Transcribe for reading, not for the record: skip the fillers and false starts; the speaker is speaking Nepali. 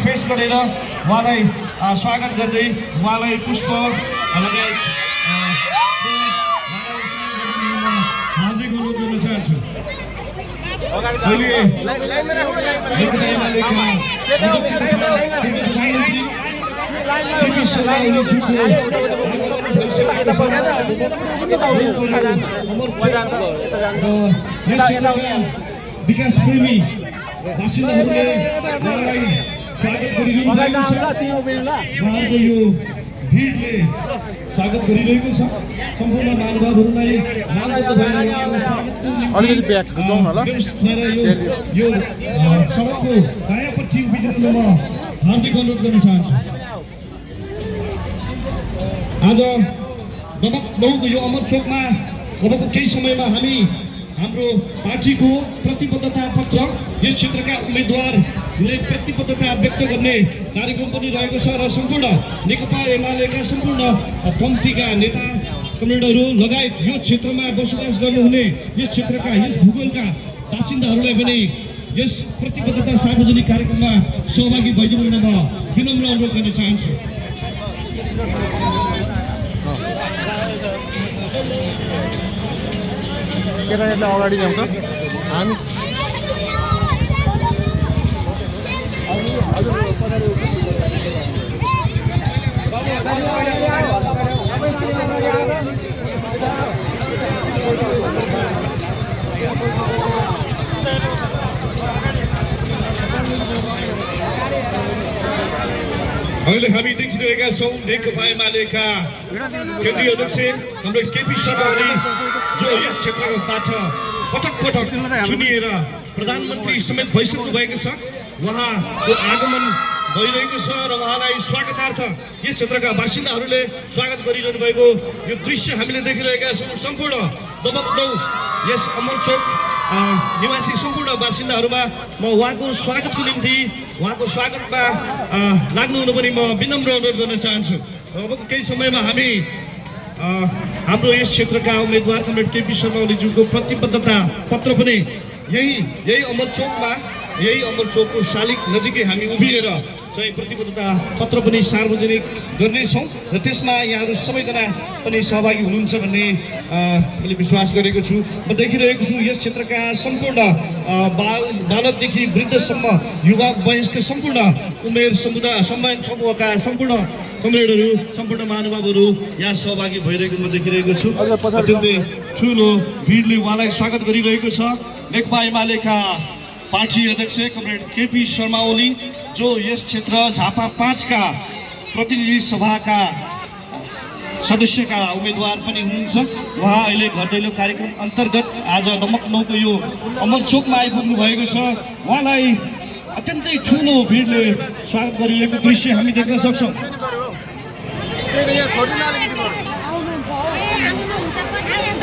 फेस गरेर उहाँलाई स्वागत गर्दै उहाँलाई पुष्प लगायत हार्दिक अनुरोध गर्न चाहन्छु। अहिले विकास प्रेमी बासिन्दाहरूले उहाँलाई स्वागत गरिरहेको उहाँहरूको यो भिडले स्वागत गरिरहेको छ। सम्पूर्ण महानुभावहरूलाई यो सडकको दायाँपट्टि उभिदिनु म हार्दिक अनुरोध गर्न चाहन्छु। आज दमक 9को यो अमर चोकमा अबको केही समयमा हामी हाम्रो पार्टीको प्रतिबद्धता पत्र यस क्षेत्रका उम्मेदवारले प्रतिबद्धता व्यक्त गर्ने कार्यक्रम पनि रहेको छ र सम्पूर्ण नेकपा एमालेका सम्पूर्ण पन्थीका नेता कमरेडहरू लगायत यो क्षेत्रमा बसोबास गर्नुहुने यस क्षेत्रका यस भूगोलका बासिन्दाहरूलाई पनि यस प्रतिबद्धता सार्वजनिक कार्यक्रममा सहभागी भइदिनु म विनम्र अनुरोध गर्न चाहन्छु। केटाकेटीलाई अगाडि ल्याउँछ हामी अहिले हामी देखिरहेका छौँ नेकपा एमालेका केन्द्रीय अध्यक्ष कमरेड केपी शर्मा ओली जो यस क्षेत्रबाट पटक पटक चुनिएर प्रधानमन्त्री समेत भइसक्नु भएको छ। उहाँको आगमन भइरहेको छ र उहाँलाई स्वागतार्थ यस क्षेत्रका बासिन्दाहरूले स्वागत गरिरहनु भएको यो दृश्य हामीले देखिरहेका छौँ। सम्पूर्ण दमक 9 यस अमर चोक निवासी सम्पूर्ण बासिन्दाहरूमा म उहाँको स्वागतको निम्ति उहाँको स्वागतमा लाग्नुहुन पनि म विनम्र अनुरोध गर्न चाहन्छु। अबको केही समयमा हामी हाम्रो यस क्षेत्रका उम्मेदवार कमरेड केपी शर्मा ओलीज्यूको प्रतिबद्धता पत्र पनि यही अमर चोकको शालिग नजिकै हामी उभिएर चाहिँ प्रतिबद्धता पत्र पनि सार्वजनिक गर्नेछौँ र त्यसमा यहाँहरू सबैजना पनि सहभागी हुनुहुन्छ भन्ने मैले विश्वास गरेको छु। म देखिरहेको छु यस क्षेत्रका सम्पूर्ण बालकदेखि वृद्धसम्म युवा वयस्क सम्पूर्ण उमेर समूहका सम्पूर्ण कमरेडहरू सम्पूर्ण महानुभावहरू यहाँ सहभागी भइरहेको म देखिरहेको छु। अत्यन्तै ठुलो भिडले उहाँलाई स्वागत गरिरहेको छ। नेकपा एमालेका पार्टी अध्यक्ष कमरेड केपी शर्मा ओली जो यस क्षेत्र झापा 5 का प्रतिनिधि सभाका सदस्यका उम्मेदवार पनि हुनुहुन्छ। उहाँ अहिले घर दैलो कार्यक्रम अन्तर्गत आज दमक 9 को यो अमर चोकमा आइपुग्नु भएको छ। उहाँलाई अत्यन्तै ठुलो भिडले स्वागत गरिरहेको दृश्य हामी देख्न सक्छौँ।